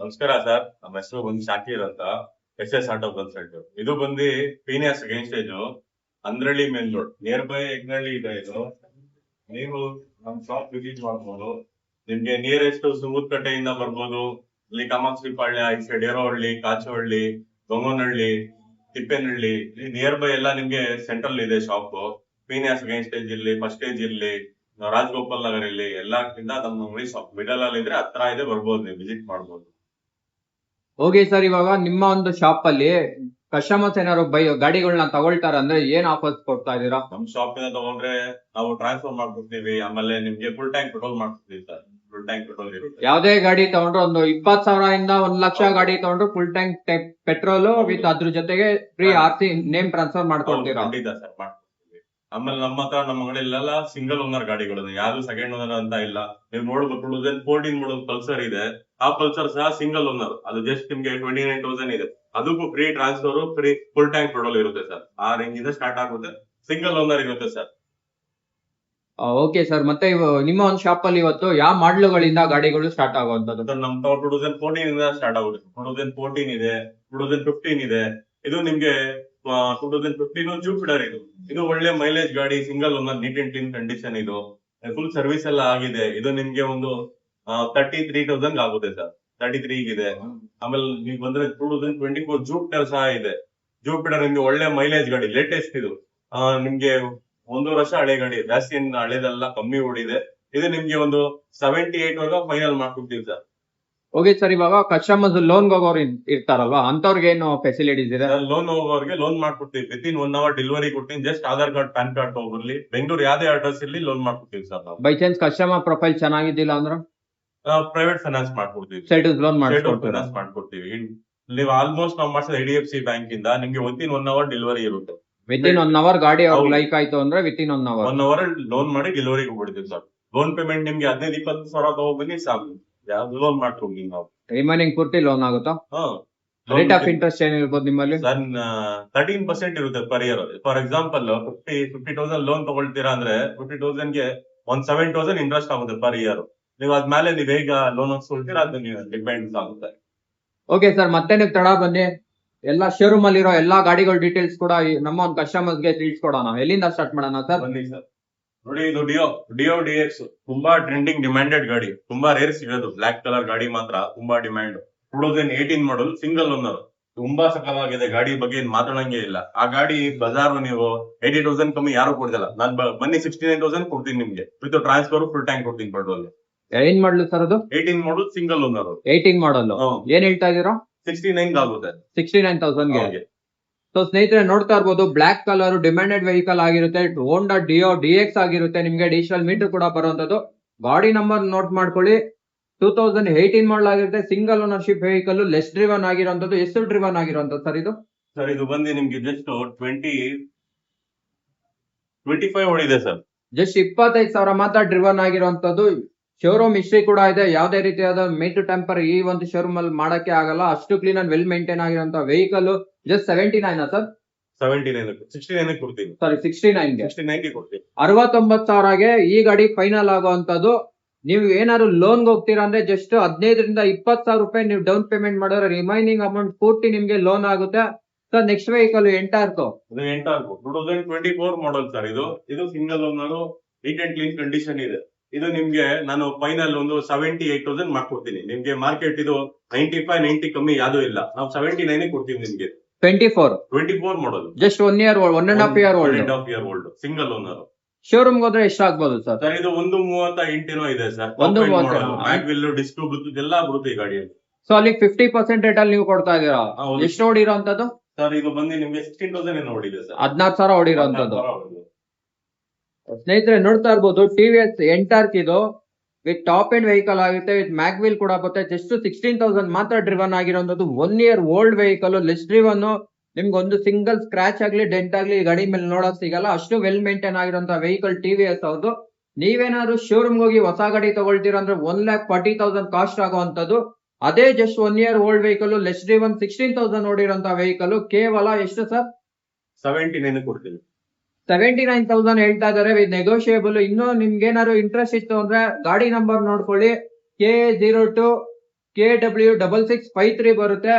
ನಮಸ್ಕಾರ ಸರ್. ನಮ್ಮ ಹೆಸರು ಬಂದು ಶಾಕೀರ್ ಅಂತ, ಎಸ್ ಆಟೋ ಕನ್ಸಲ್ಟ್. ಇದು ಬಂದು ಪೀನಿಯಾಸ್ ಗೇಂಜ್ Andrahalli main road near by ಯಗ್ನಳ್ಳಿ ಇದೆ. ಇದು ನೀವು ನಮ್ಮ ಶಾಪ್ ವಿಸಿಟ್ ಮಾಡ್ಬೋದು. ನಿಮ್ಗೆ ನಿಯರೆಸ್ಟ್ ಸುಮೂತ್ಕಟ್ಟೆಯಿಂದ ಬರ್ಬೋದು. ಇಲ್ಲಿ ಕಾಮಾಕ್ಷಿ ಪಾಳ್ಯ, ಈ side Herohalli, Kachohalli, Ganganahalli, Thippenahalli, near by ಎಲ್ಲ ನಿಮ್ಗೆ ಸೆಂಟ್ರಲ್ ಇದೆ ಶಾಪ್. ಪೀನಿಯಾಸ್ ಗೇಂಜ್ ಇಲ್ಲಿ, ಫಸ್ಟ್ ಸ್ಟೇಜ್ ಇಲ್ಲಿ, ರಾಜಗೋಪಾಲ್ ನಗರ್ ಇಲ್ಲಿ ಎಲ್ಲಕ್ಕಿಂತ ನಮ್ಮ ಅಂಗಡಿ ಶಾಪ್ ಮಿಡಲ್ ಅಲ್ಲಿ ಇದ್ರೆ ಹತ್ರ ಇದೆ, ಬರ್ಬೋದು, ನೀವು ವಿಸಿಟ್ ಮಾಡ್ಬೋದು. ಹೋಗಿ ಸರ್, ಇವಾಗ ನಿಮ್ಮ ಒಂದು ಶಾಪ್ ಅಲ್ಲಿ ಕಸ್ಟಮರ್ಸ್ ಏನಾದ್ರು ಗಾಡಿಗಳನ್ನ ತಗೊಳ್ತಾರ ಅಂದ್ರೆ ಏನ್ ಆಫರ್ಸ್ ಕೊಡ್ತಾ ಇದೀರಾ? ನಮ್ ಶಾಪ್ ಇಂದ ತಗೊಂಡ್ರೆ ನಾವು ಟ್ರಾನ್ಸ್ಫರ್ ಮಾಡ್ಕೊಡ್ತೀವಿ. ಆಮೇಲೆ ನಿಮ್ಗೆ ಫುಲ್ ಟ್ಯಾಂಕ್ ಪೆಟ್ರೋಲ್ ಮಾಡ್ಕೊಡ್ತೀವಿ ಸರ್. ಫುಲ್ ಟ್ಯಾಂಕ್ ಪೆಟ್ರೋಲ್ ಇರುತ್ತೆ. ಯಾವ್ದೇ ಗಾಡಿ ತಗೊಂಡ್ರು ಒಂದು 20,000 ಇಂದ 1,00,000 ಗಾಡಿ ತಗೊಂಡ್ರು ಫುಲ್ ಟ್ಯಾಂಕ್ ಪೆಟ್ರೋಲ್ ವಿತ್ ಅದ್ರ ಜೊತೆಗೆ ಫ್ರೀ RC ನೇಮ್ ಟ್ರಾನ್ಸ್ಫರ್ ಮಾಡ್ಕೊಡ್ತೀರಾ? ಖಂಡಿತ ಸರ್, ಮಾಡ್ಕೊಡ್ತೀವಿ. ಆಮೇಲೆ ನಮ್ಮ ಹತ್ರ ನಮ್ಮ ಅಂಗಡಿಯಲ್ಲೆಲ್ಲ ಸಿಂಗಲ್ ಓನರ್ ಗಾಡಿಗಳು, ಯಾವ್ದು ಸೆಕೆಂಡ್ ಓನರ್ ಅಂತ ಇಲ್ಲ. ನೀವು ನೋಡ್ಬೇಕು, 2014 ಮಾಡಲ್ ಪಲ್ಸರ್ ಇದೆ. ಆ ಪಲ್ಸರ್ ಸಹ ಸಿಂಗಲ್ ಓನರ್, ಅದು ಜಸ್ಟ್ ನಿಮ್ಗೆ 29,000 ಇದೆ. ಅದಕ್ಕೂ free transfer, free full tank petrol ಇರುತ್ತೆ ಸರ್. ಆ ರೇಂಜ್ ಇಂದ ಸ್ಟಾರ್ಟ್ ಆಗುತ್ತೆ. ಸಿಂಗಲ್ ಓನರ್ ಇರುತ್ತೆ ಸರ್. ಓಕೆ ಸರ್, ಮತ್ತೆ ನಿಮ್ಮ ಒಂದು ಶಾಪ್ ಅಲ್ಲಿ ಇವತ್ತು ಯಾವ ಮಾಡ್ಲುಗಳಿಂದ ಗಾಡಿಗಳು ಸ್ಟಾರ್ಟ್ ಆಗುವಂತದ್ದು? ಸರ್ ನಮ್ 2014 ಇಂದ ಸ್ಟಾರ್ಟ್ ಆಗುತ್ತೆ. 2014 ಇದೆ, 2015 ಇದೆ. ಇದು ನಿಮ್ಗೆ 2015 ಜೂಪಿಟರ್. ಇದು ಒಳ್ಳೆ ಮೈಲೇಜ್ ಗಾಡಿ, single owner, neat and clean condition. ಇದು ಫುಲ್ ಸರ್ವಿಸ್ ಎಲ್ಲ ಆಗಿದೆ. ಇದು ನಿಮ್ಗೆ ಒಂದು 33,000 ಆಗುತ್ತೆ ಸರ್. 33 ಇದೆ. ಆಮೇಲೆ ನೀವು ಬಂದ್ರೆ 2024 ಜೂಪಿಟರ್ ಸಹ ಇದೆ. ಜೂಪಿಟರ್ ನಿಮ್ಗೆ ಒಳ್ಳೆ ಮೈಲೇಜ್ ಗಾಡಿ, ಲೇಟೆಸ್ಟ್ ಇದು. ನಿಮ್ಗೆ 1 ವರ್ಷ ಹಳೆ ಗಾಡಿ, ಜಾಸ್ತಿ ಹಳೆದೆಲ್ಲ ಕಮ್ಮಿ ಓಡಿದೆ. ಇದು ನಿಮ್ಗೆ ಒಂದು 78 ವರೆಗೂ ಫೈನಲ್ ಮಾಡ್ಕೊಡ್ತೀವಿ ಸರ್. ಓಕೆ ಸರ್, ಇವಾಗ ಕಸ್ಟಮರ್ಸ್ ಲೋನ್ ಹೋಗೋರು ಇರ್ತಾರಲ್ವಾ, ಅಂತವ್ರಿಗೆ ಏನು ಫೆಸಿಲಿಟೀಸ್ ಇದೆ? ಲೋನ್ ಹೋಗೋರಿಗೆ ಲೋನ್ ಮಾಡ್ಕೊಡ್ತೀವಿ. ವಿತಿನ್ 1 hour ಡೆಲಿವರಿ ಕೊಡ್ತೀನಿ. Just Aadhaar card, PAN card ತಗೊಂಡ್ಬರ್ಲಿ. ಬೆಂಗಳೂರು ಯಾವ್ದೇ ಅಡ್ರೆಸ್ ಇರ್ಲಿ ಲೋನ್ ಮಾಡ್ಕೊಡ್ತೀವಿ ಸರ್ ನಾವು. ಬೈ ಚಾನ್ಸ್ ಕಸ್ಟಮರ್ ಪ್ರೊಫೈಲ್ ಚೆನ್ನಾಗಿದ್ದಿಲ್ಲ ಅಂದ್ರೆ ಪ್ರೈವೇಟ್ ಫೈನಾನ್ಸ್ ಮಾಡ್ಕೊಡ್ತೀವಿ. ಸೈಡ್ ಲೋನ್ ಫೈನಾನ್ಸ್ ಮಾಡ್ಕೊಡ್ತೀವಿ. ನೀವು ಆಲ್ಮೋಸ್ಟ್ ನಾವು ಮಾಡಿಸೋದು IDFC ಬ್ಯಾಂಕ್ ಇಂದ. ನಿಮ್ಗೆ ವಿತಿನ್ 1 hour ಡೆಲಿವರಿ ಇರುತ್ತೆ. ವಿತಿನ್ 1 hour ಗಾಡಿ ಅವ್ರಿಗೆ ಲೈಕ್ ಆಯ್ತು ಅಂದ್ರೆ ವಿತಿನ್ 1 hour 1 hour ಲೋನ್ ಮಾಡಿ ಡೆಲಿವರಿ ಕೊಡ್ಬಿಡ್ತೀವಿ ಸರ್. ಲೋನ್ ಪೇಮೆಂಟ್ ನಿಮ್ಗೆ 15-20 ಸಾವಿರ ತಗೊಬನ್ನಿ ಸಾಕು. ಯಾವ್ದು ಲೋನ್ ಮಾಡ್ಕೊಡ್ತೀವಿ ನಾವು. ರಿಮೈನಿಂಗ್ ಪೂರ್ತಿ ಲೋನ್ ಆಗುತ್ತಾ? ರೇಟ್ ಆಫ್ ಇಂಟ್ರೆಸ್ಟ್ ಏನಿರ್ಬೋದು ನಿಮ್ಮಲ್ಲಿ? ಸರ್ 13% ಇರುತ್ತೆ per year. For example 50,000 loan ತಗೊಳ್ತೀರಾ ಅಂದ್ರೆ 50,000 ಗೆ 7,000 ಇಂಟ್ರೆಸ್ಟ್ ಆಗುತ್ತೆ ಪರ್ ಇಯರ್. ನೀವು ಅದ್ಮೇಲೆ ನೀವು ಹೇಗ ಲೋನ್ ಹಾಕ್ಸ್ಕೊಳ್ತೀರಾ ಅದು ನೀವು ಡಿಪೆಂಡ್ ಆಗುತ್ತೆ. ಓಕೆ ಸರ್, ಮತ್ತೆ ನೀವು ತಡ ಬನ್ನಿ. ಎಲ್ಲಾ ಶೋರೂಮ್ ಅಲ್ಲಿ ಇರೋ ಎಲ್ಲಾ ಗಾಡಿಗಳ ಡೀಟೇಲ್ಸ್ ಕೂಡ ನಮ್ಮ ಒಂದು ಕಸ್ಟಮರ್ಸ್ ಗೆ ತಿಳಿಸ್ಕೊಡೋಣ. ಎಲ್ಲಿಂದ ಸ್ಟಾರ್ಟ್ ಮಾಡೋಣ ಸರ್? ಬನ್ನಿ ಸರ್. ನೋಡಿ, ಇದು ಡಿಯೋ DX ತುಂಬಾ ಟ್ರೆಂಡಿಂಗ್ ಡಿಮ್ಯಾಂಡೆಡ್ ಗಾಡಿ. ತುಂಬಾ ರೇರ್ ಸಿಗೋದು. ಬ್ಲಾಕ್ ಕಲರ್ ಗಾಡಿ ಮಾತ್ರ ತುಂಬಾ ಡಿಮ್ಯಾಂಡ್. 2018 ಮಾಡಲ್, ಸಿಂಗಲ್ ಓನರ್. ತುಂಬಾ ಸಕಲಾಗಿದೆ ಗಾಡಿ ಬಗ್ಗೆ ಏನ್ ಮಾತಾಡಂಗೆ ಇಲ್ಲ. ಆ ಗಾಡಿ ಬಜಾರ್ ನೀವು 80,000 ಕಮ್ಮಿ ಯಾರು ಕೊಡ್ತಿಲ್ಲ. ನಾನ್ ಬನ್ನಿ 69,000 ಕೊಡ್ತೀನಿ ನಿಮ್ಗೆ. ವಿತ್ ಟ್ರಾನ್ಸ್ಫರ್, ಫುಲ್ ಟ್ಯಾಂಕ್ ಕೊಡ್ತೀನಿ ಪೆಟ್ರೋಲ್. ಏನ್ ಮಾಡ್ಲು ಸರ್ ಅದು? 18 ಮಾಡಲ್, ಸಿಂಗಲ್ ಓನರ್. 18 ಮಾಡಲ್ ಏನ್ ಹೇಳ್ತಾ ಇದೀರಾ? 69 ಆಗುತ್ತೆ. 69,000 ಗೆ. ಸೊ ಸ್ನೇಹಿತರೆ ನೋಡ್ತಾ ಇರ್ಬೋದು, ಬ್ಲಾಕ್ ಕಲರ್ ಡಿಮ್ಯಾಂಡೆಡ್ ವೆಹಿಕಲ್ ಆಗಿರುತ್ತೆ. ಹೋಂಡಾ ಡಿಯೋ DX ಆಗಿರುತ್ತೆ. ನಿಮ್ಗೆ ಡಿಜಿಟಲ್ ಮೀಟರ್ ಕೂಡ ಬರುವಂತದ್ದು. ಗಾಡಿ ನಂಬರ್ ನೋಟ್ ಮಾಡ್ಕೊಳ್ಳಿ. 2018 ಮಾಡಲ್ ಆಗಿರುತ್ತೆ. Single ownership vehicle, less driven ಆಗಿರುವಂತದ್ದು. ಎಷ್ಟು ಡ್ರಿವನ್ ಆಗಿರುವಂತದ್ದು ಸರ್ ಇದು? ಸರ್ ಇದು ಬಂದು ನಿಮ್ಗೆ ಜಸ್ಟ್ 25 ಓಡಿದೆ ಸರ್. ಜಸ್ಟ್ 25,000 ಮಾತ್ರ ಡ್ರಿವನ್ ಆಗಿರುವಂತದ್ದು. ಶೋರೂಮ್ ಹಿಸ್ಟ್ರಿ ಕೂಡ ಇದೆ. ಯಾವುದೇ ರೀತಿಯಾದ ಮೇಟ್ ಟೆಂಪರ್ ಈ ಒಂದು ಶೋರೂಮ್ ಅಲ್ಲಿ ಮಾಡಕ್ಕೆ ಆಗಲ್ಲ. ಅಷ್ಟು ಕ್ಲೀನ್ ಅಂಡ್ ವೆಲ್ ಮೇಂಟೈನ್ ಆಗಿರುವಂತ ವೆಹಿಕಲ್. Just 79 sir? 69 ಕೊಡ್ತೀನಿ. ಸಾರಿ, 69 ಗೆ. 69 ಕೊಡ್ತೀನಿ. 69,000ಗೆ ಈ ಗಾಡಿ ಫೈನಲ್ ಆಗುವಂತದ್ದು. ನೀವು ಏನಾದ್ರು ಲೋನ್ ಹೋಗ್ತೀರಾ ಅಂದ್ರೆ ಜಸ್ಟ್ 15,000 ರಿಂದ 20,000 ರೂಪಾಯಿ ನೀವು ಡೌನ್ ಪೇಮೆಂಟ್ ಮಾಡಿದ್ರೆ ರಿಮೈನಿಂಗ್ ಅಮೌಂಟ್ ಪೂರ್ತಿ ನಿಮ್ಗೆ ಲೋನ್ ಆಗುತ್ತೆ. ಸರ್ ನೆಕ್ಸ್ಟ್ ವೆಹಿಕಲ್ ಎಂಟಾರ್ಕೋ. ಇದು ಎಂಟಾರ್ಕೋ 2024 ಮಾಡಲ್ ಸರ್. ಇದು single owner, neat and clean condition ಇದೆ. ಇದು ನಿಮ್ಗೆ ನಾನು ಫೈನಲ್ ಒಂದು 78,000 ಮಾಡ್ಕೊಡ್ತೀನಿ. ನಿಮ್ಗೆ ಮಾರ್ಕೆಟ್ ಇದು 95-90 ಕಮ್ಮಿ ಯಾವ್ದು ಇಲ್ಲ. ನಾವು 79 ಕೊಡ್ತೀವಿ ನಿಮ್ಗೆ. 24 model, just 1 year, 1.5 year old, single owner. Showroom ಹೋದ್ರೆ ಎಷ್ಟಾಗ್ಬೋದು ಸರ್? ಸರ್ ಇದು 1.38 ಇದೆ ಸರ್. 1.30 ಬ್ಯಾಕ್ ವಿಲ್, ಡಿಸ್ಕ್ ಎಲ್ಲ ಬರುತ್ತೆ ಈ ಗಾಡಿಯಲ್ಲಿ. ಸೊ ಅಲ್ಲಿ 50% ರೇಟ್ ಅಲ್ಲಿ ನೀವು ಕೊಡ್ತಾ ಇದೀರಾ. ಎಷ್ಟು ಓಡಿರೋಂತದ್ದು ಸರ್? ಇದು ಬಂದು ನಿಮ್ಗೆ 16,000 ಓಡಿದೆ ಸರ್. 16,000 ಓಡಿರೋಂತದ್ದು. ಸ್ನೇಹಿತರೆ ನೋಡ್ತಾ ಇರ್ಬೋದು, TVS ಎಂಟಾರ್ಕ್ ಇದು ವಿತ್ ಟಾಪ್ ಎಂಡ್ ವೆಹಿಕಲ್ ಆಗುತ್ತೆ. ವಿತ್ ಮ್ಯಾಗ್ ವೀಲ್ ಕೂಡ ಬರುತ್ತೆ. ಜಸ್ಟ್ 16,000 ಮಾತ್ರ ಡ್ರಿವನ್ ಆಗಿರೋಂಥದ್ದು. 1 year old vehicle, less driven. ನಿಮ್ಗೆ ಒಂದು ಸಿಂಗಲ್ ಸ್ಕ್ರಾಚ್ ಆಗ್ಲಿ, ಡೆಂಟ್ ಆಗ್ಲಿ ಈ ಗಾಡಿ ಮೇಲೆ ನೋಡಕ್ ಸಿಗಲ್ಲ. ಅಷ್ಟು ವೆಲ್ ಮೇಂಟೈನ್ ಆಗಿರುವಂತ ವೆಹಿಕಲ್ TVS ಅವ್ರದ್ದು. ನೀವೇನಾದ್ರು ಶೋರೂಮ್ ಹೋಗಿ ಹೊಸ ಗಾಡಿ ತಗೊಳ್ತೀರಾ ಅಂದ್ರೆ 1,40,000 ಕಾಸ್ಟ್ ಆಗುವಂತದ್ದು. ಅದೇ just 1 year old vehicle, less driven, 16,000 ಓಡಿರೋಂತ ವೆಹಿಕಲ್ ಕೇವಲ ಎಷ್ಟು ಸರ್? 79 ಕೊಡ್ತೀನಿ. 79,000 ಹೇಳ್ತಾ ಇದಾರೆ ವಿತ್ ನೆಗೋಷಿಯೇಬಲ್. ಇನ್ನು ನಿಮ್ಗೆ ಏನಾದ್ರು ಇಂಟ್ರೆಸ್ಟ್ ಇತ್ತು ಅಂದ್ರೆ ಗಾಡಿ ನಂಬರ್ ನೋಡ್ಕೊಳ್ಳಿ. KA02 KW6653 ಬರುತ್ತೆ.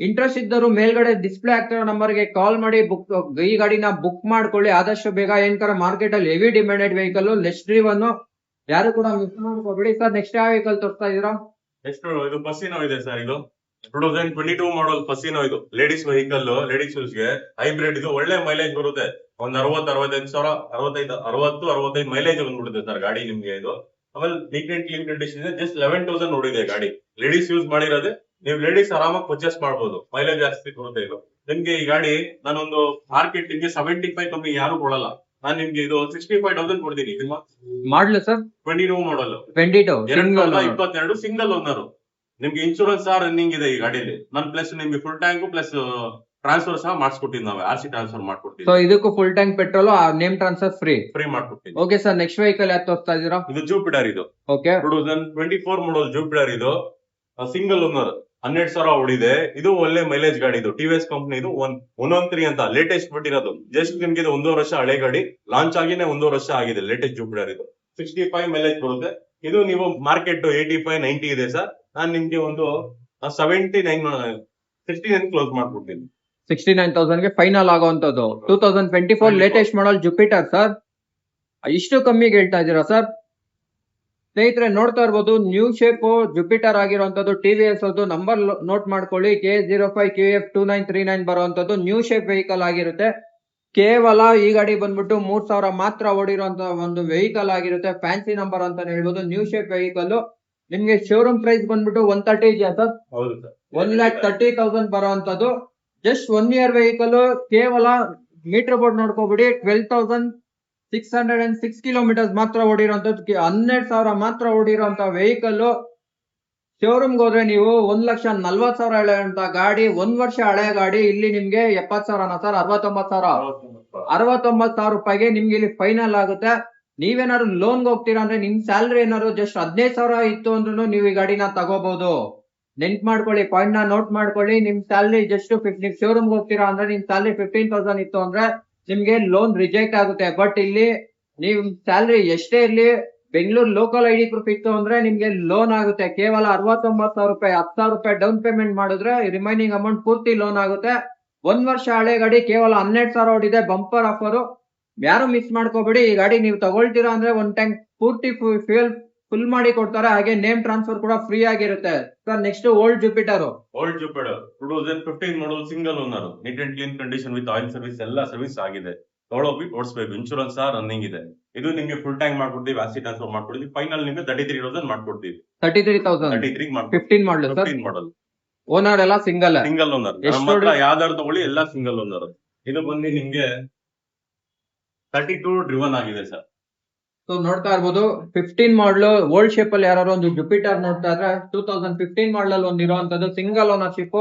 ಇಂಟ್ರೆಸ್ಟ್ ಇದ್ದರು ಮೇಲ್ಗಡೆ ಡಿಸ್ಪ್ಲೇ ಆಗ್ತಿರೋ ನಂಬರ್ಗೆ ಕಾಲ್ ಮಾಡಿ ಈ ಗಾಡಿನ ಬುಕ್ ಮಾಡ್ಕೊಳ್ಳಿ ಆದಷ್ಟು ಬೇಗ. ಏನಕರ ಮಾರ್ಕೆಟ್ ಅಲ್ಲಿ heavy demanded vehicle, less driven, ಯಾರು ಕೂಡ ಮಿಸ್ ಮಾಡ್ಕೋಬೇಡಿ. ಸರ್ ನೆಕ್ಸ್ಟ್ ಯಾವ ವೆಹಿಕಲ್ ತೋರಿಸ್ತಾ ಇದೀರಾ? ಎಷ್ಟು ಇದು ಫಸಿನೋ ಇದೆ ಸರ್, ಇದು 2022 ಮಾಡಲ್ ಫಸಿನೋ. ಇದು ಲೇಡೀಸ್ ವೆಹಿಕಲ್, ಲೇಡೀಸ್ ಯೂಸ್ ಗೆ ಹೈಬ್ರಿಡ್. ಇದು ಒಳ್ಳೆ ಮೈಲೇಜ್ ಬರುತ್ತೆ. ಒಂದ್ 65 ಸಾವಿರ 65 ಮೈಲೇಜ್ ಬಂದ್ಬಿಡುತ್ತೆ ಸರ್ ಗಾಡಿ ನಿಮ್ಗೆ. ಇದು ಆಮೇಲೆ ನೀಟ್ ಅಂಡ್ ಕ್ಲೀನ್ ಕಂಡೀಷನ್ ಇದೆ. ಜಸ್ಟ್ 11,000 ನೋಡಿದೆ ಗಾಡಿ. ಲೇಡೀಸ್ ಯೂಸ್ ಮಾಡಿರೋದೆ. ನೀವು ಲೇಡೀಸ್ ಆರಾಮಾಗಿ ಪರ್ಚೇಸ್ ಮಾಡಬಹುದು. ಮೈಲೇಜ್ ಜಾಸ್ತಿ ಕೊಡುತ್ತೆ ಇದು ನಿಮ್ಗೆ. ಈ ಗಾಡಿ ನಾನೊಂದು ಮಾರ್ಕೆಟ್ ನಿಮ್ಗೆ 75 ಕಮ್ಮಿ ಯಾರು ಕೊಡಲ್ಲ. ನಾನು ನಿಮ್ಗೆ ಇದು 65,000 ಕೊಡ್ತೀನಿ. ಮಾಡ್ಲು ಸರ್ 22 ಮಾಡಲ್ 2022 ಸಿಂಗಲ್ ಓನರ್. ನಿಮ್ಗೆ ಇನ್ಶೂರೆನ್ಸ್ ಸಹ ರನ್ನಿಂಗ್ ಇದೆ ಈ ಗಾಡಿಯಲ್ಲಿ. ನಾನು ಪ್ಲಸ್ ನಿಮ್ಗೆ ಫುಲ್ ಟ್ಯಾಂಕ್ ಪ್ಲಸ್ ಟ್ರಾನ್ಸ್ಫರ್ ಸಹ ಮಾಡಿಸ್ಕೊಟ್ಟಿವಿ. ನಾವು RC ಟ್ರಾನ್ಸ್ಫರ್ ಮಾಡ್ಕೊಡ್ತೀವಿ. ಸೊ ಇದಕ್ಕೂ full tank petrol, name transfer free ಮಾಡ್ಕೊಡ್ತೀವಿ. ಓಕೆ ಸರ್ ನೆಕ್ಸ್ಟ್ ವೆಹಿಕಲ್ ಯಾವ್ದು ತೋರಿಸ್ತಾ ಇದೀರಾ? ಇದು ಜೂಪಿಟರ್. ಇದು ಓಕೆ 2024 ಮಾಡಲ್ ಜೂಪಿಟರ್. ಇದು ಸಿಂಗಲ್ ಓನರ್, 12,000 ಓಡಿದೆ. ಇದು ಒಳ್ಳೆ ಮೈಲೇಜ್ ಗಾಡಿ. ಇದು TVS ಕಂಪನಿ. ಇದು 113 ಅಂತ ಲೇಟೆಸ್ಟ್ ಬಿಟ್ಟಿರೋದು. ಜಸ್ಟ್ ನಿಮ್ಗೆ ಇದು 1 ವರ್ಷ ಹಳೆ ಗಾಡಿ. ಲಾಂಚ್ ಆಗಿನೇ 1 ವರ್ಷ ಆಗಿದೆ. Latest Jupiter. ಇದು 65 ಮೈಲೇಜ್ ಬರುತ್ತೆ. ಇದು ನೀವು ಮಾರ್ಕೆಟ್ 85-90 ಇದೆ ಸರ್. ನಾನು ನಿಮ್ಗೆ ಒಂದು 69 ಕ್ಲೋಸ್ ಮಾಡ್ಕೊಡ್ತೀನಿ. 69,000 ಗೆ ಫೈನಲ್ ಆಗುವಂತದ್ದು. 2024 ಲೇಟೆಸ್ಟ್ ಮಾಡಲ್ ಜುಪಿಟರ್ ಸರ್. ಇಷ್ಟು ಕಮ್ಮಿಗೆ ಹೇಳ್ತಾ ಇದೀರಾ ಸರ್? ಸ್ನೇಹಿತರೆ ನೋಡ್ತಾ ಇರ್ಬೋದು, ನ್ಯೂ ಶೇಪ್ ಜುಪಿಟರ್ ಆಗಿರುವಂತದ್ದು. TVS ಅದು ನಂಬರ್ ನೋಟ್ ಮಾಡ್ಕೊಳ್ಳಿ, K05QF2939 ಬರುವಂತದ್ದು ನ್ಯೂ ಶೇಪ್ ವೆಹಿಕಲ್ ಆಗಿರುತ್ತೆ. ಕೇವಲ ಈ ಗಾಡಿ ಬಂದ್ಬಿಟ್ಟು 3,000 ಮಾತ್ರ ಓಡಿರುವಂತ ಒಂದು ವೆಹಿಕಲ್ ಆಗಿರುತ್ತೆ. ಫ್ಯಾನ್ಸಿ ನಂಬರ್ ಅಂತಾನೆ ಹೇಳ್ಬೋದು. New shape vehicle. ನಿಮ್ಗೆ ಶೋರೂಮ್ ಪ್ರೈಸ್ ಬಂದ್ಬಿಟ್ಟು 130 ಇದೆಯಾ ಸರ್? ಹೌದು ಸರ್. 1,30,000 ಬರುವಂತದ್ದು. Just 1 year vehicle. ಕೇವಲ ಮೀಟರ್ ಬೋರ್ಡ್ ನೋಡ್ಕೋಬಿಡಿ, 12,606 ಕಿಲೋಮೀಟರ್ಸ್ ಮಾತ್ರ ಓಡಿರುವಂತದ್ದು. 12,000 ಮಾತ್ರ ಓಡಿರುವಂತ ವೆಹಿಕಲ್. ಶೋರೂಮ್ಗೆ ಹೋದ್ರೆ ನೀವು 1,40,000 ಹೇಳುವಂತ ಗಾಡಿ, 1 ವರ್ಷ ಹಳೆಯ ಗಾಡಿ. ಇಲ್ಲಿ ನಿಮ್ಗೆ 70,000 ಸರ್? 69,000 ರೂಪಾಯಿಗೆ ನಿಮ್ಗೆ ಇಲ್ಲಿ ಫೈನಲ್ ಆಗುತ್ತೆ. ನೀವೇನಾದ್ರು ಲೋನ್ಗೆ ಹೋಗ್ತೀರಾ ಅಂದ್ರೆ ನಿಮ್ ಸ್ಯಾಲರಿ ಏನಾದ್ರು ಜಸ್ಟ್ 15,000 ಇತ್ತು ಅಂದ್ರೂ ನೀವು ಈ ಗಾಡಿನ ತಗೋಬಹುದು. ನೆನ್ಪ್ ಮಾಡ್ಕೊಳ್ಳಿ, ಪಾಯಿಂಟ್ ನ ನೋಟ್ ಮಾಡ್ಕೊಳ್ಳಿ. ನಿಮ್ ಸ್ಯಾಲರಿ ಜಸ್ಟ್ ನೀವು ಶೋರೂಮ್ ಹೋಗ್ತೀರಾ ಅಂದ್ರೆ ನಿಮ್ ಸ್ಯಾಲರಿ 15,000 ಇತ್ತು ಅಂದ್ರೆ ನಿಮ್ಗೆ ಲೋನ್ ರಿಜೆಕ್ಟ್ ಆಗುತ್ತೆ. ಬಟ್ ಇಲ್ಲಿ ನಿಮ್ ಸ್ಯಾಲರಿ ಎಷ್ಟೇ ಇರ್ಲಿ, ಬೆಂಗಳೂರು ಲೋಕಲ್ ID ಪ್ರೂಫ್ ಇತ್ತು ಅಂದ್ರೆ ನಿಮ್ಗೆ ಲೋನ್ ಆಗುತ್ತೆ. ಕೇವಲ 69,000 ರೂಪಾಯಿ, 10,000 ರೂಪಾಯಿ ಡೌನ್ ಪೇಮೆಂಟ್ ಮಾಡಿದ್ರೆ ರಿಮೈನಿಂಗ್ ಅಮೌಂಟ್ ಪೂರ್ತಿ ಲೋನ್ ಆಗುತ್ತೆ. 1 ವರ್ಷ ಹಳೆ ಗಾಡಿ, ಕೇವಲ 12,000 ಓಡಿದೆ. Bumper offer. ಯಾರು ಮಿಸ್ ಮಾಡ್ಕೋಬೇಡಿ. ಈ ಗಾಡಿ ನೀವು ತಗೊಳ್ತೀರಾ ಅಂದ್ರೆ 1 ಟ್ಯಾಂಕ್ ಪೂರ್ತಿ ಫ್ಯೂಯಲ್ ಫುಲ್ ಮಾಡಿ ಕೊಡ್ತಾರೆ. ಹಾಗೆ ನೇಮ್ ಟ್ರಾನ್ಸ್ಫರ್ ಕೂಡ ಫ್ರೀ ಆಗಿರುತ್ತೆ. Sir next old Jupiter. 2015 model single owner. Neat and clean condition with oil service, ಎಲ್ಲ ಸರ್ವಿಸ್ ಆಗಿದೆ. ತಗೊಳ್ಳೋಬಿಟ್ಟು ಓಡಿಸಬೇಕು. ಇನ್ಶೂರೆನ್ಸ್ ಸಹ ರನ್ನಿಂಗ್ ಇದೆ. ಇದು ನಿಮ್ಗೆ ಫುಲ್ ಟ್ಯಾಂಕ್ ಮಾಡ್ಕೊಡ್ತೀವಿ, RC ಟ್ರಾನ್ಸ್ಫರ್ ಮಾಡ್ಕೊಡ್ತೀವಿ. ಫೈನಲ್ ನಿಮ್ಗೆ 33,000 ಮಾಡ್ಕೊಡ್ತೀವಿ. 33,000 15 ಮಾಡಲ್ ಸರ್. 15 ಮಾಡಲ್. ಓನರ್ ಎಲ್ಲ ಸಿಂಗಲ್ ಓನರ್. ಯಾವ್ದಾದ್ರು ತಗೊಳ್ಳಿ, ಎಲ್ಲ ಸಿಂಗಲ್ ಓನರ್. ಇದು ಬಂದು ನಿಮ್ಗೆ 32 ಡ್ರಿವನ್ ಆಗಿದೆ ಸರ್. ಸೊ ನೋಡ್ತಾ ಇರ್ಬೋದು, 15 ಮಾಡಲ್ ಓಲ್ಡ್ ಶೇಪ್ ಅಲ್ಲಿ ಯಾರು ಒಂದು ಜುಪಿಟರ್ ನೋಡ್ತಾ ಇದ್ರೆ 2015 ಮಾಡಲ್ ಅಲ್ಲಿ ಒಂದಿರುವಂತದ್ದು ಸಿಂಗಲ್ ಓನರ್ಶಿಪ್.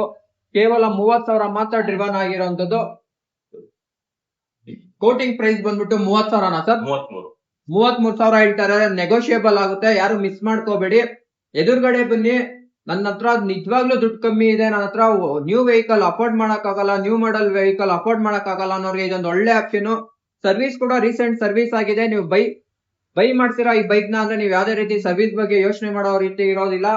ಕೇವಲ 30,000 ಮಾತ್ರ ಡ್ರಿವನ್ ಆಗಿರುವಂತದ್ದು. ಕೋಟಿಂಗ್ ಪ್ರೈಸ್ ಬಂದ್ಬಿಟ್ಟು 30,000 ಸರ್? 33,000 ಹೇಳ್ತಾರೆ. ನೆಗೋಷಿಯಬಲ್ ಆಗುತ್ತೆ. ಯಾರು ಮಿಸ್ ಮಾಡ್ಕೋಬೇಡಿ. ಎದುರುಗಡೆ ಬನ್ನಿ. ನನ್ನ ಹತ್ರ ನಿಜವಾಗ್ಲೂ ದುಡ್ಡು ಕಮ್ಮಿ ಇದೆ, ನನ್ನ ಹತ್ರ ನ್ಯೂ ವೆಹಿಕಲ್ ಅಫೋರ್ಡ್ ಮಾಡಕ್ ಆಗಲ್ಲ, ನ್ಯೂ ಮಾಡಲ್ ವೆಹಿಕಲ್ ಅಫೋರ್ಡ್ ಮಾಡಕ್ ಆಗಲ್ಲ ಅನ್ನೋರಿಗೆ ಇದೊಂದು ಒಳ್ಳೆ ಆಪ್ಷನ್. ಸರ್ವಿಸ್ ಕೂಡ ರೀಸೆಂಟ್ ಸರ್ವಿಸ್ ಆಗಿದೆ. ನೀವು ಬೈ ಮಾಡ್ತೀರಾ ಈ ಬೈಕ್ ನ ಅಂದ್ರೆ ನೀವು ಯಾವ್ದೇ ರೀತಿ ಸರ್ವಿಸ್ ಬಗ್ಗೆ ಯೋಚನೆ ಮಾಡೋ ರೀತಿ ಇರೋದಿಲ್ಲ.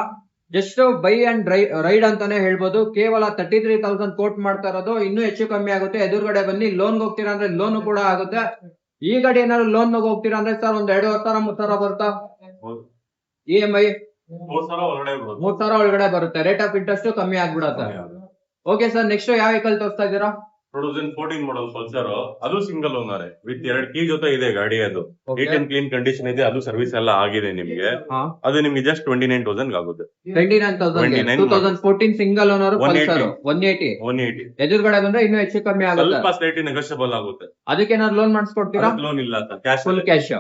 ಜಸ್ಟ್ ಬೈ ಅಂಡ್ ರೈಡ್ ಅಂತಾನೆ ಹೇಳ್ಬೋದು. ಕೇವಲ 33,000 ಕೋಟ್ ಮಾಡ್ತಾ ಇರೋದು. ಇನ್ನೂ ಹೆಚ್ಚು ಕಮ್ಮಿ ಆಗುತ್ತೆ. ಎದುರುಗಡೆ ಬನ್ನಿ. ಲೋನ್ ಹೋಗ್ತೀರಾ ಅಂದ್ರೆ ಲೋನ್ ಕೂಡ ಆಗುತ್ತೆ. ಈ ಗಾಡಿ ಏನಾದ್ರು ಲೋನ್ ಹೋಗ್ತೀರಾ ಅಂದ್ರೆ ಸರ್ ಒಂದ್ 2,500-3,000 ಬರುತ್ತಾ? EMI 3,000 ಒಳಗಡೆ ಬರುತ್ತೆ. ರೇಟ್ ಆಫ್ ಇಂಟ್ರೆಸ್ಟ್ ಕಮ್ಮಿ ಆಗ್ಬಿಡುತ್ತೆ. ಓಕೆ ಸರ್ ನೆಕ್ಸ್ಟ್ ಯಾವ ವೆಹಿಕಲ್ ತೋರಿಸ್ತಾ ಇದ್ದೀರಾ? 2014 ಮಾಡಲ್ ಪಲ್ಸರ್. ಅದು ಸಿಂಗಲ್ ಓನರ್ ವಿತ್ 2 ಕೀ ಜೊತೆ ಇದೆ ಗಾಡಿ. ಅದು ನೀಟ್ ಅಂಡ್ ಕ್ಲೀನ್ ಕಂಡೀಷನ್ ಇದೆ. ಅದು ಸರ್ವಿಸ್ ಎಲ್ಲ ಆಗಿದೆ ನಿಮ್ಗೆ. ಅದು ನಿಮ್ಗೆ ಜಸ್ಟ್ 29,000 ಆಗುತ್ತೆ. 29,000 2014 ಸಿಂಗಲ್ ಓನರ್ ಪಲ್ಸರ್ 180. ಎದುರುಗಡೆ ಬಂದ್ರೆ ಇನ್ನೂ ಹೆಚ್ಚು ಕಮ್ಮಿ ಆಗುತ್ತೆ. ಸ್ವಲ್ಪ ಸ್ಲೈಟ್ಲಿ ನೆಗೋಷಿಯಬಲ್ ಆಗುತ್ತೆ. ಅದಕ್ಕೆ ಏನಾದ್ರು ಲೋನ್ ಮಾಡಿಸ್ಕೊಡ್ತೀರಾ? ಲೋನ್ ಇಲ್ಲ sir, full cash.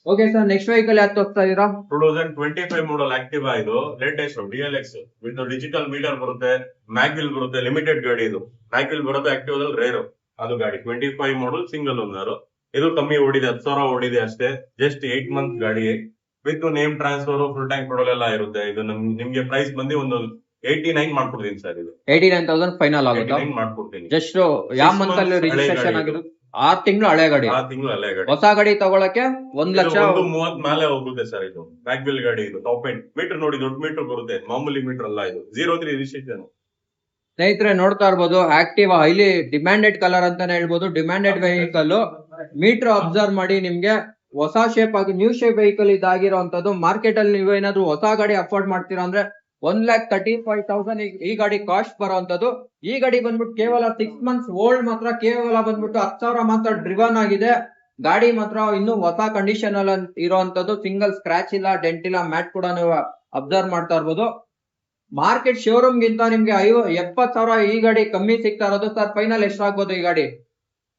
Okay sir next vehicle ಯಾವ್ದು ತೋರಿಸ್ತಾ ಇದೀರಾ? 2025 ಮಾಡಲ್ ಆಕ್ಟಿವಾ. ಇದು latest DLX with digital metre ಬರುತ್ತೆ, ಮ್ಯಾಗ್ವಿಲ್ ಬರುತ್ತೆ. ಲಿಮಿಟೆಡ್ ಗಾಡಿ ಇದು. ಮ್ಯಾಗ್ವಿಲ್ ಬರುತ್ತೆ ಆಕ್ಟಿವಾದಲ್ಲಿ ರೇರು. ಅದು ಗಾಡಿ 25 ಮಾಡಲ್ ಸಿಂಗಲ್ ಓನರ್. ಇದು ಕಮ್ಮಿ ಓಡಿದೆ, 10,000 ಓಡಿದೆ ಅಷ್ಟೇ. ಜಸ್ಟ್ 8 ಮಂತ್ ಗಾಡಿ with name transfer, full tank petrol ಎಲ್ಲ ಇರುತ್ತೆ. ಇದು ನಿಮ್ಗೆ ಪ್ರೈಸ್ ಬಂದು ಒಂದು 89 ಮಾಡ್ಕೊಡ್ತೀನಿ ಸರ್. ಇದು 89,000 ಫೈನಲ್ ಆಗುತ್ತೆ. ಮಾಡ್ಕೊಡ್ತೀನಿ. ಜಸ್ಟ್ ಯಾವ ಮಂತ್ ಅಲ್ಲಿ ರಿಜಿಸ್ಟ್ರೇಷನ್ ಆಗಿರೋದು? 6 ತಿಂಗಳು ಹಳೆ ಗಾಡಿ. 6 ತಿಂಗಳು ಹಳೆ ಗಾಡಿ. ಹೊಸ ಗಾಡಿ ತಗೊಳಕ್ಕೆ 1 ಲಕ್ಷ 1:30 ಮೇಲೆ ಹೋಗುತ್ತೆ ಸರ್. ಇದು ಮ್ಯಾಗ್ವಿಲ್ ಗಾಡಿ, ಇದು ಟಾಪ್ ಎಂಡ್ ಮೀಟರ್ ನೋಡಿ, ದೊಡ್ಡ ಮೀಟರ್ ಬರುತ್ತೆ, ಮಾಮೂಲಿ ಮೀಟರ್ ಅಲ್ಲ ಇದು. 03 ರಿಜಿಸ್ಟ್ರೇಷನ್. ಸ್ನೇಹಿತರೆ ನೋಡ್ತಾ ಇರ್ಬೋದು, ಆಕ್ಟಿವಾ ಹೈಲಿ ಡಿಮ್ಯಾಂಡೆಡ್ ಕಲರ್ ಅಂತಾನೆ ಹೇಳ್ಬೋದು. Demanded vehicle. ಮೀಟರ್ ಅಬ್ಸರ್ವ್ ಮಾಡಿ, ನಿಮ್ಗೆ ಹೊಸ ಶೇಪ್ ಆಗಿ ನ್ಯೂ ಶೇಪ್ ವೆಹಿಕಲ್ ಇದಾಗಿರೋಂಥದ್ದು. ಮಾರ್ಕೆಟ್ ಅಲ್ಲಿ ನೀವು ಏನಾದ್ರು ಹೊಸ ಗಾಡಿ ಅಫೋರ್ಡ್ ಮಾಡ್ತೀರಾ ಅಂದ್ರೆ 1,35,000 ಈ ಗಾಡಿ ಕಾಸ್ಟ್ ಬರೋಂಥದ್ದು. ಈ ಗಾಡಿ ಬಂದ್ಬಿಟ್ಟು ಕೇವಲ 6 ಮಂತ್ಸ್ ಓಲ್ಡ್ ಮಾತ್ರ, ಕೇವಲ ಬಂದ್ಬಿಟ್ಟು 10,000 ಮಾತ್ರ ಡ್ರಿವನ್ ಆಗಿದೆ. ಗಾಡಿ ಮಾತ್ರ ಇನ್ನು ಹೊಸ ಕಂಡೀಷನ್ ಅಲ್ಲಿ ಇರೋಂಥದ್ದು. ಸಿಂಗಲ್ ಸ್ಕ್ರಾಚ್ ಇಲ್ಲ, ಡೆಂಟ್ ಇಲ್ಲ, ಮ್ಯಾಟ್ ಕೂಡ ನೀವು ಅಬ್ಸರ್ವ್ ಮಾಡ್ತಾ ಇರ್ಬೋದು. ಮಾರ್ಕೆಟ್ ಶೋರೂಮ್ ಗಿಂತ ನಿಮ್ಗೆ 70,000 ಈ ಗಾಡಿ ಕಮ್ಮಿ ಸಿಗ್ತಾ ಇರೋದು. ಸರ್ ಫೈನಲ್ ಎಷ್ಟಾಗ್ಬೋದು ಈ ಗಾಡಿ?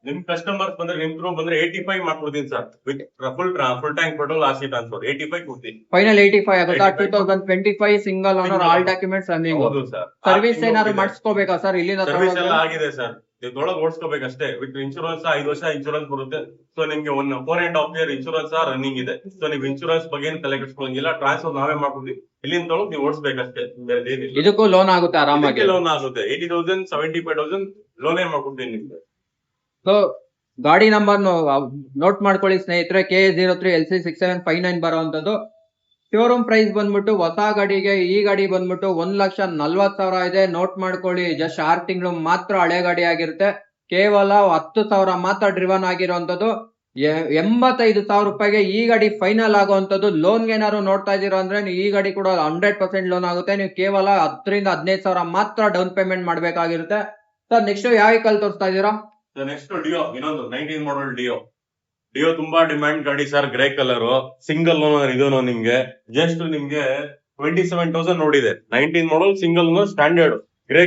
ನಿಮ್ ಕಸ್ಟಮರ್ಸ್ ಬಂದ್ರೆ, ನಿಮ್ ಥ್ರೂ ಬಂದ್ರೆ 85 ಮಾಡ್ಕೊಡ್ತೀನಿ sir. With full tank petrol, RC transfer 85 ಕೊಡ್ತೀನಿ. ಫೈನಲ್ 85 ಆಗುತ್ತಾ? 2025 single owner, all documents running. ಹೌದು ಸರ್. ಸರ್ವಿಸ್ ಏನಾದ್ರು ಮಾಡಿಸ್ಕೋಬೇಕಾ ಸರ್ ಇಲ್ಲಿಂದ? ಸರ್ವಿಸ್ ಎಲ್ಲ ಆಗಿದೆ ಸರ್. ಇದ್ರೊಳಗೆ ಓಡಿಸ್ಕೋಬೇಕಷ್ಟೇ. ವಿತ್ ಇನ್ಶೂರೆನ್ಸ್ 5 ವರ್ಷ ಇನ್ಶೂರೆನ್ಸ್ ಬರುತ್ತೆ. ಸೊ ನಿಮ್ಗೆ 4.5 year ಇನ್ಶೂರೆನ್ಸ್ ರನ್ನಿಂಗ್ ಇದೆ. ಸೊ ನೀವು ಇನ್ಶೂರೆನ್ಸ್ ಬಗ್ಗೆ ಏನು ತಲೆ ಕೆಡಿಸ್ಕೊಳ್ಳಂಗಿಲ್ಲ. ಟ್ರಾನ್ಸ್ಫರ್ ನಾವೇ ಮಾಡ್ಕೊಡ್ತೀವಿ. ಇಲ್ಲಿಂದ ತೊಗೊಂಡು ನೀವು ಓಡಿಸ್ಬೇಕಷ್ಟೇ. ಇದಕ್ಕೂ ಲೋನ್ ಆಗುತ್ತೆ ಆರಾಮಾಗಿ. ಲೋನ್ ಆಗುತ್ತೆ. 80,000 75,000 ಲೋನೇ ಮಾಡ್ಕೊಡ್ತೀನಿ ನಿಮ್ಗೆ. ಸೊ ಗಾಡಿ ನಂಬರ್ ನೋಟ್ ಮಾಡ್ಕೊಳ್ಳಿ ಸ್ನೇಹಿತರೆ. KA03LC6759 ಬರುವಂತದ್ದು. ಶೋರೂಮ್ ಪ್ರೈಸ್ ಬಂದ್ಬಿಟ್ಟು ಹೊಸ ಗಾಡಿಗೆ ಈ ಗಾಡಿ ಬಂದ್ಬಿಟ್ಟು 1,40,000 ಇದೆ. ನೋಟ್ ಮಾಡ್ಕೊಳ್ಳಿ. ಜಸ್ಟ್ 6 ತಿಂಗಳು ಮಾತ್ರ ಹಳೆ ಗಾಡಿ ಆಗಿರುತ್ತೆ. ಕೇವಲ 10,000 ಮಾತ್ರ ಡ್ರಿವನ್ ಆಗಿರುವಂತದ್ದು. 85,000 ರೂಪಾಯಿಗೆ ಈ ಗಾಡಿ ಫೈನಲ್ ಆಗುವಂತದ್ದು. ಲೋನ್ಗೆ ಏನಾದ್ರು ನೋಡ್ತಾ ಇದೀರಾ ಅಂದ್ರೆ ಈ ಗಾಡಿ ಕೂಡ 100% ಲೋನ್ ಆಗುತ್ತೆ. ನೀವು ಕೇವಲ 10,000 ರಿಂದ 15,000 ಮಾತ್ರ ಡೌನ್ ಪೇಮೆಂಟ್ ಮಾಡ್ಬೇಕಾಗಿರುತ್ತೆ. ಸರ್ ನೆಕ್ಸ್ಟ್ ಯಾವ ವೆಹಿಕಲ್ ತೋರಿಸ್ತಾ ಇದೀರಾ? ನೆಕ್ಸ್ಟ್ ಡಿಯೋ, ಇನ್ನೊಂದು 19 ಮಾಡಲ್ ಡಿಯೋ ತುಂಬಾ ಡಿಮ್ಯಾಂಡ್ ಗಾಡಿ sir. Grey colour, single owner. ಇದು ನಿಮ್ಗೆ ಜಸ್ಟ್ ನಿಮ್ಗೆ 27,000 ನೋಡಿದೆ. 19 model, single owner, standard, grey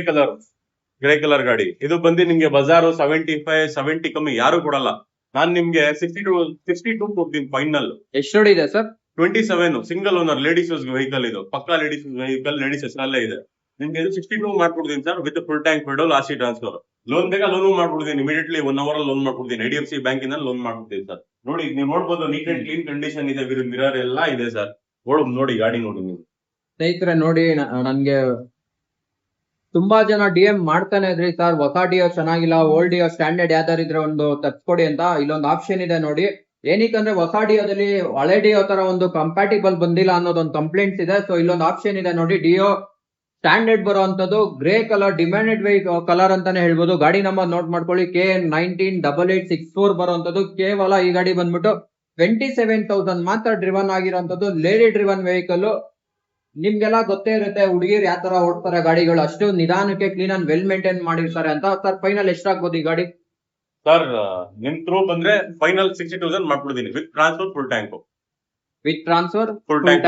colour ಗಾಡಿ. ಇದು ಬಂದು ನಿಮ್ಗೆ ಬಜಾರು 75 70 ಕಮ್ಮಿ ಯಾರು ಕೊಡಲ್ಲ. ನಾನ್ ನಿಮ್ಗೆ 62 ಕೊಡ್ತೀನಿ ಫೈನಲ್. ಎಷ್ಟು ಇದೆ sir? 27 single owner, ladies vehicle. ಇದು ಪಕ್ಕಾ ಲೇಡೀಸ್ ವೆಹಿಕಲ್, ಲೇಡೀಸ್ ಹೆಸರಲ್ಲೇ ಇದೆ. ನಿಮ್ಗೆ ಇದು 62 ಮಾಡ್ಕೊಡ್ತೀನಿ sir. With full tank petrol, RC transfer. Loan ಬೇಕಾ ಲೋನ್ ಮಾಡ್ಕೊಡ್ತೀನಿ. ಇಮಿಡಿಯೇಟ್ಲಿ 1 hour ಲೋನ್ ಮಾಡ್ಕೊಡ್ತೀನಿ. IDFC ಬ್ಯಾಂಕಿನ ಲೋನ್ ಮಾಡ್ಕೊಡ್ತೀನಿ ಸರ್. ನೋಡಿ, ನೀವು ನೋಡ್ಬೋದು, ನೀಟ್ ಅಂಡ್ ಕ್ಲೀನ್ ಕಂಡೀಷನ್ ಇದೆ. ಮಿರರ್ ಎಲ್ಲ ಇದೆ ಸರ್. ನೋಡಿ ಗಾಡಿ ನೋಡಿ ನೀವು. ಸ್ನೇಹಿತರೆ ನೋಡಿ, ನನ್ಗೆ ತುಂಬಾ ಜನ DM ಮಾಡ್ತಾನೆ ಇದ್ರಿ ಸರ್, ಹೊಸ ಡಿಯೋ ಚೆನ್ನಾಗಿಲ್ಲ, ಓಲ್ಡ್ ಡಿಯೋ ಸ್ಟ್ಯಾಂಡರ್ಡ್ ಯಾವ್ದಾರು ಇದ್ರೆ ಒಂದು ತರ್ಸ್ಕೊಡಿ ಅಂತ. ಇಲ್ಲೊಂದು ಆಪ್ಷನ್ ಇದೆ ನೋಡಿ. ಏನಕ್ಕಂದ್ರೆ ಹೊಸ ಡಿಯೋದಲ್ಲಿ ಹಳೆ ಡಿಯೋ ತರ ಒಂದು ಕಂಪ್ಯಾಟಿಬಲ್ ಬಂದಿಲ್ಲ ಅನ್ನೋದೊಂದು ಕಂಪ್ಲೇಂಟ್ಸ್ ಇದೆ. ಸೊ ಇಲ್ಲೊಂದು ಆಪ್ಷನ್ ಇದೆ ನೋಡಿ. ಡಿಯೋ ಸ್ಟ್ಯಾಂಡರ್ಡ್ ಬರುವಂತದ್ದು ಗ್ರೇ ಕಲರ್, ಡಿಮ್ಯಾಂಡೆಡ್ ಕಲರ್ ಅಂತಾನೆ ಹೇಳ್ಬೋದು. ಗಾಡಿ ನಂಬರ್ ನೋಟ್ ಮಾಡ್ಕೊಳ್ಳಿ. KN198864 ಬರುವಂತದ್ದು. ಕೇವಲ ಈ ಗಾಡಿ ಬಂದ್ಬಿಟ್ಟು 27,000 ಮಾತ್ರ ಡ್ರಿವನ್ ಆಗಿರೋಂಥದ್ದು. Lady driven vehicle. ನಿಮ್ಗೆಲ್ಲ ಗೊತ್ತೇ ಇರುತ್ತೆ ಹುಡುಗಿರು ಯಾವ ತರ ಓಡ್ತಾರೆ ಗಾಡಿಗಳು. ಅಷ್ಟು ನಿಧಾನಕ್ಕೆ ಕ್ಲೀನ್ ಅಂಡ್ ವೆಲ್ ಮೇಂಟೈನ್ ಮಾಡಿರ್ತಾರೆ ಅಂತ. ಸರ್ ಫೈನಲ್ ಎಷ್ಟಾಗ್ಬೋದು ಈ ಗಾಡಿ? ಸರ್ ನಿಮ್ ಥ್ರೂ ಬಂದ್ರೆ ಫೈನಲ್ 60,000 ಮಾಡ್ಕೊಡ್ತೀನಿ. With transfer, full tank. With transfer full tank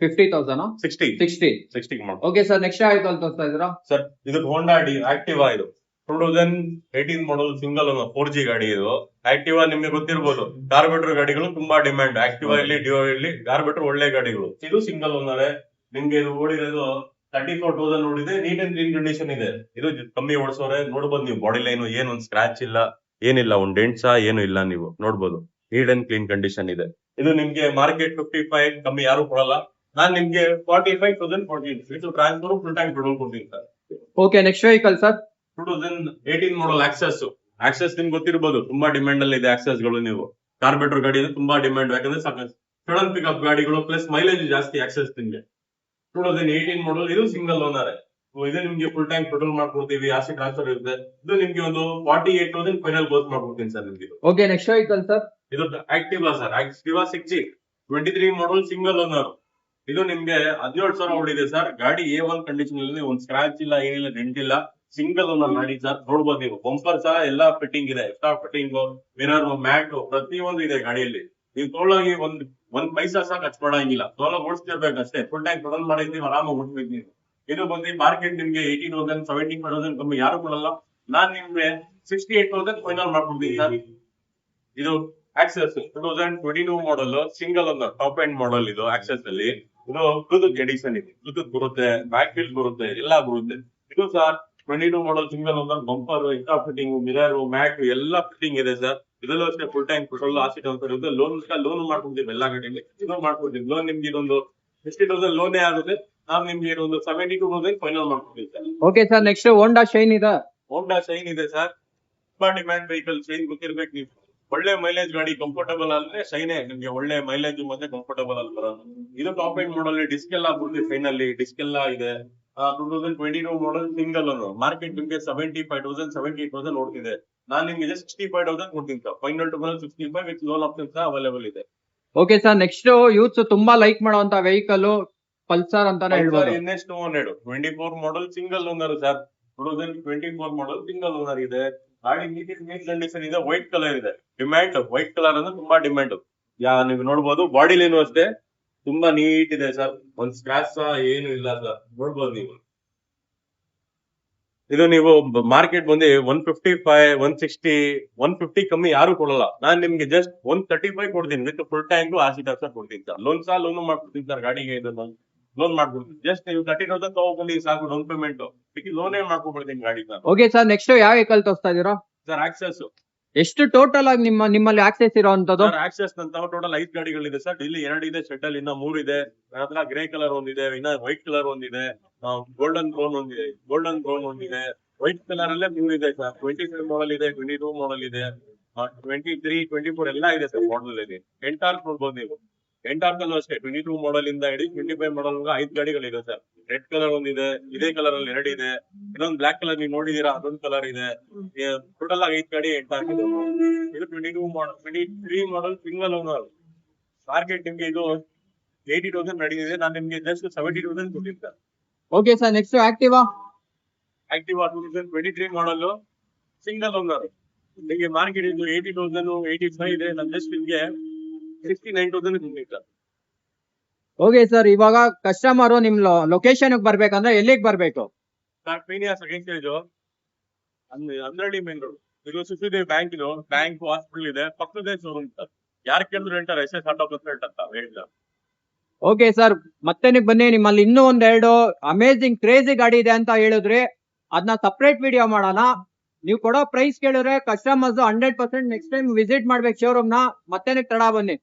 50,000 60 ಮಾಡ್ಬೋದು. ಓಕೆ ಸರ್, ನೆಕ್ಸ್ಟ್ ವೆಹಿಕಲ್ ತೋರಿಸ್ತಾ ಇದ್ದೀರಾ? ಸರ್ ಇದು ಹೋಂಡಾ ಆಕ್ಟಿವಾ. ಇದು 2018 ಮಾಡಲ್, ಸಿಂಗಲ್ ಓನರ್, 4G ಗಾಡಿ. ಇದು ಆಕ್ಟಿವಾ ನಿಮ್ಗೆ ಗೊತ್ತಿರ್ಬೋದು. ಕಾರ್ಬೇಟರ್ ಗಾಡಿಗಳು ತುಂಬಾ ಡಿಮ್ಯಾಂಡ್. ಆಕ್ಟಿವಾ ಇಲ್ಲಿ, ಡಿಯೋ ಇಲ್ಲಿ, ಕಾರ್ಬೇಟರ್ ಒಳ್ಳೆ ಗಾಡಿಗಳು. ಇದು ಸಿಂಗಲ್ ಓನರ್. ನಿಮ್ಗೆ ಇದು ಓಡಿರೋದು 34,000 ನೋಡಿದೆ. ನೀಟ್ ಅಂಡ್ ಕ್ಲೀನ್ ಕಂಡೀಷನ್ ಇದೆ. ಇದು ಕಮ್ಮಿ ಓಡಿಸೋರೆ. ನೋಡ್ಬೋದು ನೀವು, ಬಾಡಿ ಲೈನ್ ಏನು ಒಂದ್ ಸ್ಕ್ರಾಚ್ ಇಲ್ಲ, ಏನಿಲ್ಲ, ಒಂದ್ ಡೆಂಟ್ಸ್ ಏನು ಇಲ್ಲ. ನೀವು ನೋಡ್ಬೋದು, ನೀಟ್ ಅಂಡ್ ಕ್ಲೀನ್ ಕಂಡೀಷನ್ ಇದೆ. ಇದು ನಿಮ್ಗೆ ಮಾರ್ಕೆಟ್ 55 ಕಮ್ಮಿ ಯಾರು ಕೊಡಲ್ಲ. ನಾನ್ ನಿಮ್ಗೆ 45,000 ಕೊಡ್ತೀನಿ. ಇದು ಟ್ರಾನ್ಸ್ಫರ್, ಫುಲ್ ಟ್ಯಾಂಕ್ ಪೆಟ್ರೋಲ್ ಕೊಡ್ತೀನಿ sir. Okay, next vehicle sir 2018 ಮಾಡಲ್ ಆಕ್ಸೆಸ್ ನಿಮ್ಗೆ ಗೊತ್ತಿರ್ಬೋದು. ತುಂಬಾ ಡಿಮ್ಯಾಂಡ್ ಅಲ್ಲಿ ಇದೆ ಆಕ್ಸೆಸ್ ಗಳು. ನೀವು ಕಾರ್ಬೇಟರ್ ಗಾಡಿ ತುಂಬಾ ಡಿಮ್ಯಾಂಡ್. ಯಾಕಂದ್ರೆ ಸಡನ್ ಪಿಕಪ್ ಗಾಡಿಗಳು, ಪ್ಲಸ್ ಮೈಲೇಜ್ ಜಾಸ್ತಿ ಆಕ್ಸೆಸ್ ನಿಮ್ಗೆ. 2018 ಮಾಡಲ್, ಇದು ಸಿಂಗಲ್ ಓನರ್. ಇದು ನಿಮ್ಗೆ ಫುಲ್ ಟ್ಯಾಂಕ್ ಪೆಟ್ರೋಲ್ ಮಾಡ್ಕೊಡ್ತೀವಿ. ಆರ್ಸಿ ಟ್ರಾನ್ಸ್ಫರ್ ಇರುತ್ತೆ. ಇದು ನಿಮ್ಗೆ ಒಂದು 48,000 ಫೈನಲ್ ಬೋಸ್ ಮಾಡ್ಕೊಡ್ತೀನಿ ಸರ್ ನಿಮ್ಗೆ. ಓಕೆ, ನೆಕ್ಸ್ಟ್ ವೆಹಿಕಲ್ ಸರ್ ಇದು ಆಕ್ಟಿವಾ ಸರ್. ಆಕ್ಟಿವಾ 6G 23 ಮಾಡಲ್, ಸಿಂಗಲ್ ಓನರ್. ಇದು ನಿಮ್ಗೆ 17,000 ಓಡಿದೆ ಸರ್. ಗಾಡಿ A1 ಕಂಡೀಷನ್ ಅಲ್ಲಿ, ಒಂದ್ ಸ್ಕ್ರಾಚ್ ಇಲ್ಲ, ಏನಿಲ್ಲ, ಡೆಂಟ್ ಇಲ್ಲ. ಸಿಂಗಲ್ ಓನರ್ ಗಾಡಿ ಸರ್. ನೋಡ್ಬೋದು ನೀವು, ಬಂಪರ್ ಸಹ ಎಲ್ಲಾ ಫಿಟ್ಟಿಂಗ್ ಇದೆ. ಎಕ್ಸ್ಟ್ರಾ ಫಿಟ್ಟಿಂಗ್, ಮಿರರ್, ಮ್ಯಾಟ್ ಪ್ರತಿಯೊಂದು ಇದೆ ಗಾಡಿಯಲ್ಲಿ. ನೀವು ತೋಳಾಗಿ ಒಂದ್ ಪೈಸಾ ಸಹ ಖರ್ಚು ಮಾಡಂಗಿಲ್ಲ. ತೋಲಾಗಿ ಓಡಿಸ್ತಿರ್ಬೇಕು ಅಷ್ಟೇ. ಫುಲ್ ಟ್ಯಾಂಕ್ ಪೆಟ್ರೋಲ್ ಮಾಡಿದ್ದೀವಿ, ಆರಾಮಾಗಿ ಓಡಿಸ್ಬೇಕು ನೀವು. ಇದು ಬಂದು ಮಾರ್ಕೆಟ್ ನಿಮ್ಗೆ 18,000 17,000 ಕಮ್ಮಿ ಯಾರು ಕೊಡಲ್ಲ. ನಾನ್ ನಿಮ್ಗೆ 68,000 ಫೈನಲ್ ಮಾಡ್ಕೊಡ್ತೀನಿ ಸರ್. ಇದು Access 2022 model, single owner, top end model. ಇದು ಆಕ್ಸೆಸ್ ಅಲ್ಲಿ ಇದು ಬ್ಲೂಟೂತ್ ಎಡಿಷನ್ ಇದೆ. ಬ್ಲೂಟೂತ್ ಬರುತ್ತೆ, ಬ್ಯಾಕ್ ವೀಲ್ ಬರುತ್ತೆ, ಎಲ್ಲ ಬರುತ್ತೆ. ಇದು sir 22 model, single owner, bumper, extra fitting, mirror, mat ಎಲ್ಲ ಫಿಟ್ಟಿಂಗ್ ಇದೆ ಸರ್. ಇದರಲ್ಲೂ ಅಷ್ಟೇ full tank petrol, RC transfer ಇರುತ್ತೆ. ಲೋನ್ ಮಾಡ್ಕೊಡ್ತೀವಿ ಎಲ್ಲ ಗಾಡಿಯಲ್ಲಿ. ಇದು ಮಾಡ್ಕೊಡ್ತೀವಿ. ಲೋನ್ ನಿಮ್ಗೆ ಇದೊಂದು 50,000 ಲೋನೇ ಆಗುತ್ತೆ. ನಾವ್ ನಿಮ್ಗೆ ಒಂದು 72,000 ಫೈನಲ್ ಮಾಡ್ಕೊಡ್ತೀವಿ ಸರ್. ಓಕೆ ಸರ್, ನೆಕ್ಸ್ಟ್ ಹೋಂಡಾ ಶೈನ್ ಇದೆ. ಹೋಂಡಾ ಶೈನ್ ಇದೆ ಸರ್. ತುಂಬಾ ಡಿಮ್ಯಾಂಡ್ ವೆಹಿಕಲ್ ಶೈನ್ ಗೊತ್ತಿರ್ಬೇಕು ನೀವು. ಒಳ್ಳೆ ಮೈಲೇಜ್ ಗಾಡಿ ಕಂಫರ್ಟಬಲ್ ಅಂದ್ರೆ ಶೈನೇ ನಿಮ್ಗೆ ಒಳ್ಳೆ ಮೈಲೇಜ್ ಮತ್ತೆ ಕಂಫರ್ಟಬಲ್ ಅಲ್ಲಿ ಬರೋದು. ಇದು ಟಾಪ್ ಎಂಡ್ ಮಾಡಲ್ ಡಿಸ್ಕ್ ಎಲ್ಲ ಬಿಡ್ತೀವಿ ಶೈನ್ ಅಲ್ಲಿ, ಡಿಸ್ಕ್ ಎಲ್ಲ ಇದೆ. 2022 ಮಾಡಲ್ ಸಿಂಗಲ್ ಮಾರ್ಕೆಟ್ ನಿಮ್ಗೆ 75,000 78,000 ನೋಡ್ತಿದೆ. ನಾನ್ ನಿಮ್ಗೆ 65,000 ಕೊಡ್ತೀನಿ ಸರ್. Final to final 65 with loan options available ಇದೆ. ಓಕೆ ಸರ್, ನೆಕ್ಸ್ಟ್ ಯೂತ್ಸ್ ತುಂಬಾ ಲೈಕ್ ಮಾಡುವಂತ ವೆಹಿಕಲ್ ಪಲ್ಸರ್ ಅಂತಾನೆ ಹೇಳ್ಬೋದು. NS 200 24 model single owner sir. 2024 model single owner ಇದೆ. ಗಾಡಿ ನೀಟ್ ಕಂಡೀಷನ್ ಇದೆ, ವೈಟ್ ಕಲರ್ ಇದೆ. ಡಿಮ್ಯಾಂಡ್ ವೈಟ್ ಕಲರ್ ಅಂದ್ರೆ ತುಂಬಾ ಡಿಮ್ಯಾಂಡ್. ನೀವು ನೋಡ್ಬೋದು ಬಾಡಿಲೇನು ಅಷ್ಟೇ ತುಂಬಾ ನೀಟ್ ಇದೆ ಸರ್. ಒಂದ್ ಸ್ಕ್ರಾಚ್ ಏನು ಇಲ್ಲ ಸರ್, ನೋಡ್ಬೋದು ನೀವು. ಇದು ನೀವು ಮಾರ್ಕೆಟ್ ಬಂದು 155 160 150 ಕಮ್ಮಿ ಯಾರು ಕೊಡಲ್ಲ. ನಾನ್ ನಿಮ್ಗೆ ಜಸ್ಟ್ 135 ಕೊಡ್ತೀನಿ with full tank RC tax ಕೊಡ್ತೀನಿ ಸರ್. ಲೋನ್ ಮಾಡ್ಕೊಡ್ತೀನಿ ಸರ್ ಗಾಡಿಗೆ. ಇದನ್ನ ಲೋನ್ ಮಾಡ್ಕೊಡ್ತೀನಿ. ಜಸ್ಟ್ ನೀವು 30,000 ತಗೊಂಡ್ಬಂದಿ ಸಾಕು ಡೌನ್ ಪೇಮೆಂಟ್. ಲೋನೇ ಮಾಡ್ಕೊಡ್ತೀನಿ ಗಾಡಿ ಸರ್. ಓಕೆ ಸರ್, ನೆಕ್ಸ್ಟ್ ಯಾವ ವೆಹಿಕಲ್ ತೋರಿಸ್ತಾ ಇದೀರಾ ಸರ್? ಆಕ್ಸೆಸ್. ಎಷ್ಟು ಟೋಟಲ್ ಆಗಿ ನಿಮ್ಮಲ್ಲಿ ಆಕ್ಸೆಸ್ ಇರುವಂತದ್ದು? ಆಕ್ಸೆಸ್ ನಂತ ಟೋಟಲ್ 5 ಗಾಡಿಗಳಿದೆ ಸರ್. ಇಲ್ಲಿ 2 ಇದೆ, ಶೆಡ್ ಇನ್ನ 3 ಇದೆ. ನನ್ನ ಹತ್ರ ಗ್ರೇ ಕಲರ್ ಒಂದಿದೆ, ಇನ್ನ ವೈಟ್ ಕಲರ್ ಒಂದಿದೆ, ಗೋಲ್ಡನ್ ಬ್ರೌನ್ ಒಂದಿದೆ. ವೈಟ್ ಕಲರ್ ಅಲ್ಲೇ 3 ಇದೆ ಸರ್. 25 ಮಾಡಲ್ ಇದೆ, 22 ಮಾಡಲ್ ಇದೆ, 23 24 ಎಲ್ಲ ಇದೆ ಸರ್ ಮಾಡಲ್ ಇದೆ. ಎಂಟಾರ್ಕ್ ನೋಡ್ಬೋದು ನೀವು. ಎಂಟಾರ್ಕ್ ಅಲ್ಲೂ ಅಷ್ಟೇ 22 ಮಾಡಲ್ ಇಂದ ಹಿಡಿ 25 ಮಾಡಲ್ 5 ಗಾಡಿಗಳಿದೆ ಸರ್. ರೆಡ್ ಕಲರ್ ಒಂದಿದೆ, ಇದೇ ಕಲರ್ ಅಲ್ಲಿ 2 ಇದೆ, ಇನ್ನೊಂದು ಬ್ಲಾಕ್ ಕಲರ್ ನೀವು ನೋಡಿದೀರಾ ಅದೊಂದು ಕಲರ್ ಇದೆ. ಟೋಟಲ್ ಆಗಿ 5 ಗಾಡಿ ಎಂಟಾರ್ಕ್ ಇದೆ. ಇದು 22 ಮಾಡಲ್ 23 ಮಾಡಲ್ ಸಿಂಗಲ್ ಓನರ್. ಮಾರ್ಕೆಟ್ ನಿಮ್ಗೆ ಇದು 80,000 ನಡೀತಿದೆ. ನಾನು ನಿಮ್ಗೆ ಜಸ್ಟ್ 70,000 ಕೊಡ್ತೀನಿ sir. Okay sir, next Activa 2023 ಮಾಡಲ್ ಸಿಂಗಲ್ ಓನರ್. ನಿಮಗೆ ಮಾರ್ಕೆಟ್ ಇದು 80,000 85 ಇದೆ. ನಾನು ಜಸ್ಟ್ ನಿಮ್ಗೆ 69,000 ಕೊಡ್ತೀನಿ ಸರ್. ಓಕೆ ಸರ್, ಇವಾಗ ಕಸ್ಟಮರ್ ನಿಮ್ ಲೊಕೇಶನ್ ಬರ್ಬೇಕಂದ್ರೆ ಎಲ್ಲಿಗೆ ಬರ್ಬೇಕು? Sir Peenya second stage Andrahalli main road. ಇದು ಸುಸಿದೇವಿ ಬ್ಯಾಂಕ್ ಹಾಸ್ಪಿಟಲ್ ಇದೆ, ಪಕ್ಕದೇ ಶೋರೂಮ್ ಸರ್. ಯಾರು ಕೇಳಿದ್ರು ಹೇಳ್ತಾರೆ SS ಆಟೋ ಕನ್ಸಲ್ಟ್ ಅಂತ ಹೇಳ್ತಾರೆ. ಓಕೆ ಸರ್, ಮತ್ತೆ ಬನ್ನಿ, ನಿಮ್ಮಲ್ಲಿ ಇನ್ನೂ ಒಂದೆರಡು ಅಮೇಜಿಂಗ್ ಕ್ರೇಜಿ ಗಾಡಿ ಇದೆ ಅಂತ ಹೇಳಿದ್ರಿ. ಅದನ್ನ ಸಪ್ರೇಟ್ ವಿಡಿಯೋ ಮಾಡೋಣ. ನೀವು ಕೊಡೋ ಪ್ರೈಸ್ ಕೇಳಿದ್ರೆ ಕಸ್ಟಮರ್ಸ್ 100% ನೆಕ್ಸ್ಟ್ ಟೈಮ್ ವಿಸಿಟ್ ಮಾಡ್ಬೇಕು ಶೋರೂಮ್ ನ. ಮತ್ತೆ ತಡ ಬನ್ನಿ.